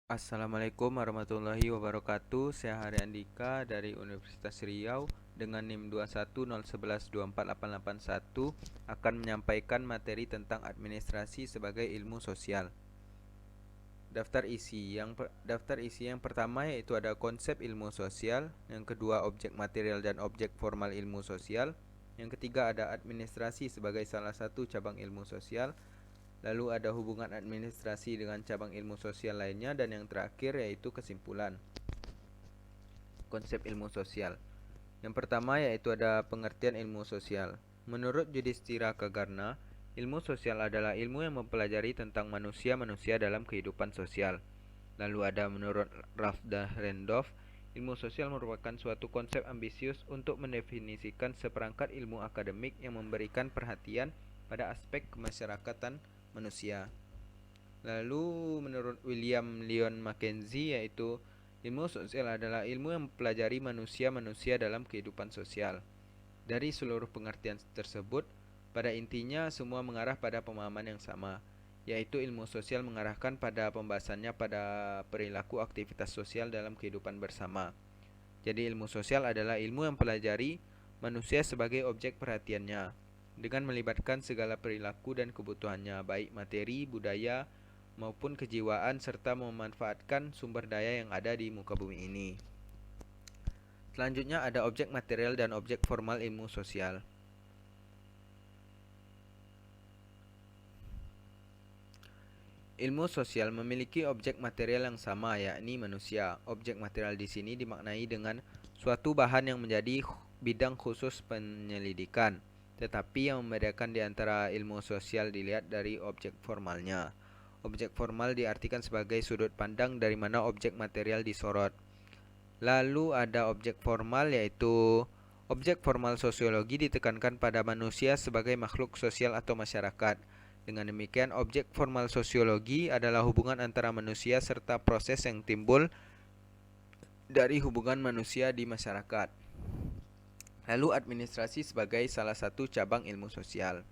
Assalamualaikum warahmatullahi wabarakatuh. Saya Hari Andika dari Universitas Riau dengan NIM 21011248881 akan menyampaikan materi tentang administrasi sebagai ilmu sosial. Daftar isi yang pertama yaitu ada konsep ilmu sosial, yang kedua objek material dan objek formal ilmu sosial, yang ketiga ada administrasi sebagai salah satu cabang ilmu sosial. Lalu ada hubungan administrasi dengan cabang ilmu sosial lainnya, dan yang terakhir yaitu kesimpulan. Konsep ilmu sosial. Yang pertama yaitu ada pengertian ilmu sosial. Menurut Yudhistira Kagarna, ilmu sosial adalah ilmu yang mempelajari tentang manusia-manusia dalam kehidupan sosial. Lalu ada menurut Ralph Dahrendorf, ilmu sosial merupakan suatu konsep ambisius untuk mendefinisikan seperangkat ilmu akademik yang memberikan perhatian pada aspek kemasyarakatan manusia. Lalu menurut William Lyon Mackenzie, yaitu ilmu sosial adalah ilmu yang mempelajari manusia-manusia dalam kehidupan sosial. Dari seluruh pengertian tersebut, pada intinya semua mengarah pada pemahaman yang sama, yaitu ilmu sosial mengarahkan pada pembahasannya pada perilaku aktivitas sosial dalam kehidupan bersama. Jadi ilmu sosial adalah ilmu yang mempelajari manusia sebagai objek perhatiannya, dengan melibatkan segala perilaku dan kebutuhannya, baik materi, budaya, maupun kejiwaan, serta memanfaatkan sumber daya yang ada di muka bumi ini. Selanjutnya ada objek material dan objek formal ilmu sosial. Ilmu sosial memiliki objek material yang sama, yakni manusia. Objek material di sini dimaknai dengan suatu bahan yang menjadi bidang khusus penyelidikan, tetapi yang membedakan di antara ilmu sosial dilihat dari objek formalnya. Objek formal diartikan sebagai sudut pandang dari mana objek material disorot. Lalu ada objek formal, yaitu objek formal sosiologi ditekankan pada manusia sebagai makhluk sosial atau masyarakat. Dengan demikian, objek formal sosiologi adalah hubungan antara manusia serta proses yang timbul dari hubungan manusia di masyarakat. Lalu administrasi sebagai salah satu cabang ilmu sosial.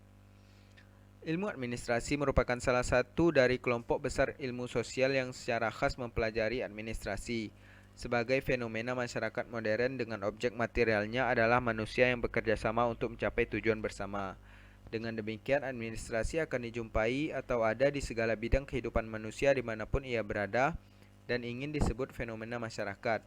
Ilmu administrasi merupakan salah satu dari kelompok besar ilmu sosial yang secara khas mempelajari administrasi sebagai fenomena masyarakat modern, dengan objek materialnya adalah manusia yang bekerja sama untuk mencapai tujuan bersama. Dengan demikian, administrasi akan dijumpai atau ada di segala bidang kehidupan manusia dimanapun ia berada dan ingin disebut fenomena masyarakat.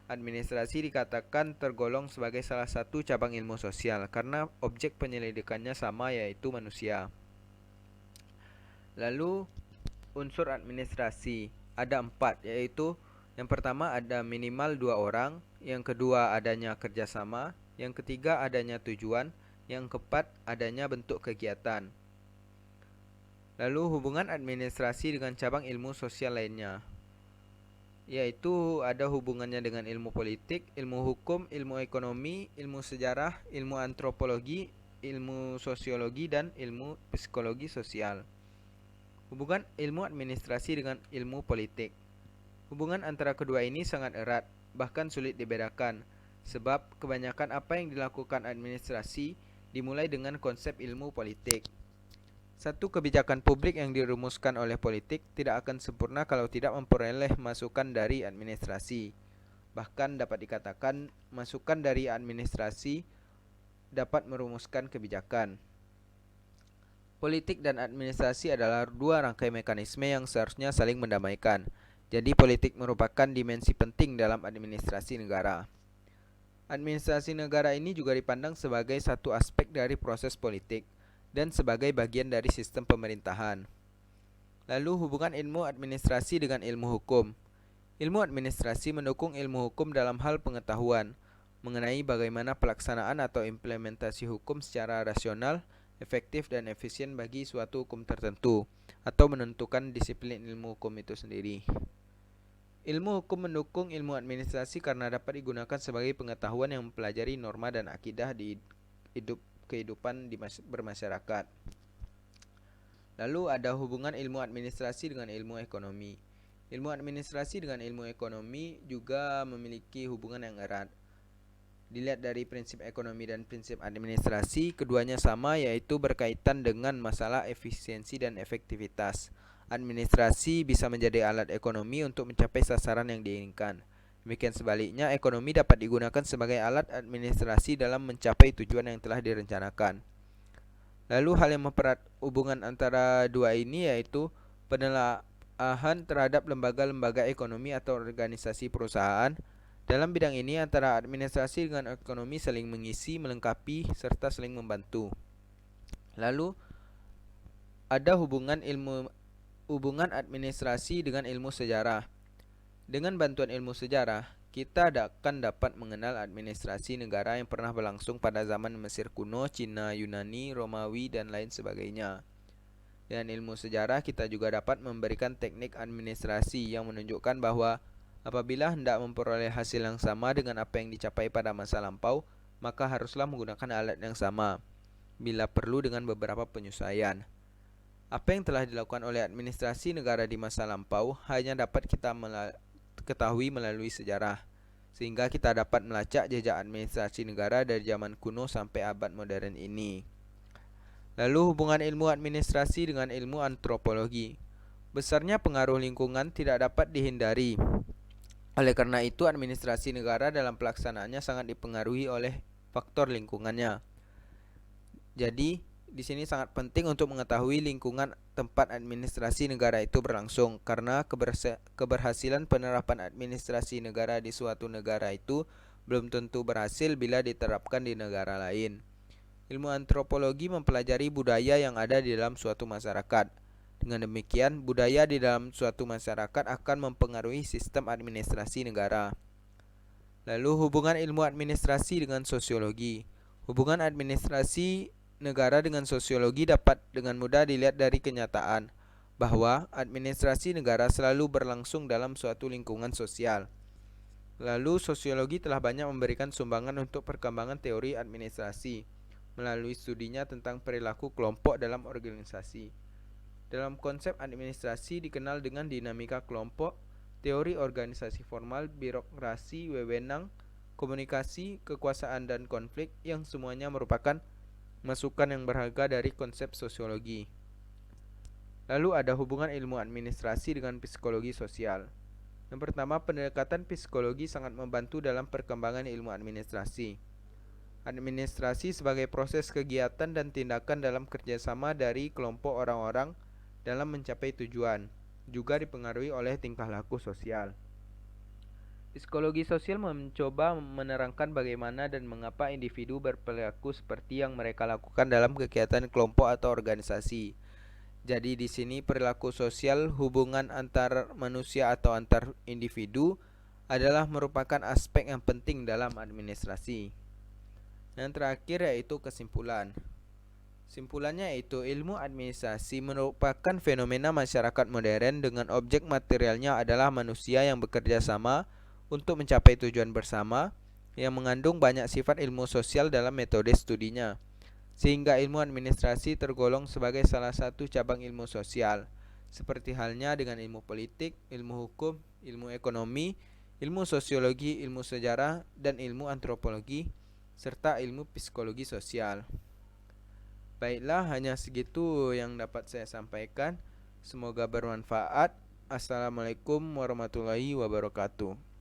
Administrasi dikatakan tergolong sebagai salah satu cabang ilmu sosial karena objek penyelidikannya sama, yaitu manusia. Lalu unsur administrasi ada 4, yaitu yang pertama ada minimal 2 orang, yang kedua adanya kerjasama, yang ketiga adanya tujuan, yang keempat adanya bentuk kegiatan. Lalu hubungan administrasi dengan cabang ilmu sosial lainnya, yaitu ada hubungannya dengan ilmu politik, ilmu hukum, ilmu ekonomi, ilmu sejarah, ilmu antropologi, ilmu sosiologi, dan ilmu psikologi sosial. Hubungan ilmu administrasi dengan ilmu politik. Hubungan antara kedua ini sangat erat, bahkan sulit dibedakan, sebab kebanyakan apa yang dilakukan administrasi dimulai dengan konsep ilmu politik. Satu kebijakan publik yang dirumuskan oleh politik tidak akan sempurna kalau tidak memperoleh masukan dari administrasi. Bahkan dapat dikatakan masukan dari administrasi dapat merumuskan kebijakan. Politik dan administrasi adalah dua rangkai mekanisme yang seharusnya saling mendamaikan. Jadi politik merupakan dimensi penting dalam administrasi negara. Administrasi negara ini juga dipandang sebagai satu aspek dari proses politik dan sebagai bagian dari sistem pemerintahan. Lalu hubungan ilmu administrasi dengan ilmu hukum. Ilmu administrasi mendukung ilmu hukum dalam hal pengetahuan mengenai bagaimana pelaksanaan atau implementasi hukum secara rasional, efektif, dan efisien bagi suatu hukum tertentu, atau menentukan disiplin ilmu hukum itu sendiri. Ilmu hukum mendukung ilmu administrasi karena dapat digunakan sebagai pengetahuan yang mempelajari norma dan akidah di kehidupan bermasyarakat. Lalu ada hubungan ilmu administrasi dengan ilmu ekonomi. Ilmu administrasi dengan ilmu ekonomi juga memiliki hubungan yang erat. Dilihat dari prinsip ekonomi dan prinsip administrasi, keduanya sama, yaitu berkaitan dengan masalah efisiensi dan efektivitas. administrasi bisa menjadi alat ekonomi untuk mencapai sasaran yang diinginkan. Demikian sebaliknya, ekonomi dapat digunakan sebagai alat administrasi dalam mencapai tujuan yang telah direncanakan. Lalu hal yang mempererat hubungan antara dua ini yaitu penelaahan terhadap lembaga-lembaga ekonomi atau organisasi perusahaan. Dalam bidang ini antara administrasi dengan ekonomi saling mengisi, melengkapi, serta saling membantu. Lalu ada hubungan administrasi dengan ilmu sejarah. Dengan bantuan ilmu sejarah, kita akan dapat mengenal administrasi negara yang pernah berlangsung pada zaman Mesir kuno, Cina, Yunani, Romawi, dan lain sebagainya. Dengan ilmu sejarah, kita juga dapat memberikan teknik administrasi yang menunjukkan bahwa apabila hendak memperoleh hasil yang sama dengan apa yang dicapai pada masa lampau, maka haruslah menggunakan alat yang sama, bila perlu dengan beberapa penyesuaian. Apa yang telah dilakukan oleh administrasi negara di masa lampau hanya dapat kita ketahui melalui sejarah, sehingga kita dapat melacak jejak administrasi negara dari zaman kuno sampai abad modern ini. Lalu hubungan ilmu administrasi dengan ilmu antropologi. Besarnya pengaruh lingkungan tidak dapat dihindari. Oleh karena itu, administrasi negara dalam pelaksanaannya sangat dipengaruhi oleh faktor lingkungannya. Jadi, di sini sangat penting untuk mengetahui lingkungan tempat administrasi negara itu berlangsung, karena keberhasilan penerapan administrasi negara di suatu negara itu belum tentu berhasil bila diterapkan di negara lain. Ilmu antropologi mempelajari budaya yang ada di dalam suatu masyarakat. Dengan demikian, budaya di dalam suatu masyarakat akan mempengaruhi sistem administrasi negara. Lalu hubungan ilmu administrasi dengan sosiologi. Hubungan administrasi negara dengan sosiologi dapat dengan mudah dilihat dari kenyataan bahwa administrasi negara selalu berlangsung dalam suatu lingkungan sosial. Lalu sosiologi telah banyak memberikan sumbangan untuk perkembangan teori administrasi melalui studinya tentang perilaku kelompok dalam organisasi. Dalam konsep administrasi dikenal dengan dinamika kelompok, teori organisasi formal, birokrasi, wewenang, komunikasi, kekuasaan, dan konflik yang semuanya merupakan masukan yang berharga dari konsep sosiologi. Lalu ada hubungan ilmu administrasi dengan psikologi sosial. Yang pertama, pendekatan psikologi sangat membantu dalam perkembangan ilmu administrasi. Administrasi sebagai proses kegiatan dan tindakan dalam kerjasama dari kelompok orang-orang dalam mencapai tujuan, juga dipengaruhi oleh tingkah laku sosial. Psikologi sosial mencoba menerangkan bagaimana dan mengapa individu berperilaku seperti yang mereka lakukan dalam kegiatan kelompok atau organisasi. Jadi di sini perilaku sosial, hubungan antar manusia atau antar individu adalah merupakan aspek yang penting dalam administrasi. Yang terakhir yaitu kesimpulan. Simpulannya yaitu ilmu administrasi merupakan fenomena masyarakat modern dengan objek materialnya adalah manusia yang bekerja sama untuk mencapai tujuan bersama yang mengandung banyak sifat ilmu sosial dalam metode studinya, sehingga ilmu administrasi tergolong sebagai salah satu cabang ilmu sosial, seperti halnya dengan ilmu politik, ilmu hukum, ilmu ekonomi, ilmu sosiologi, ilmu sejarah, dan ilmu antropologi, serta ilmu psikologi sosial. Baiklah, hanya segitu yang dapat saya sampaikan. Semoga bermanfaat. Assalamualaikum warahmatullahi wabarakatuh.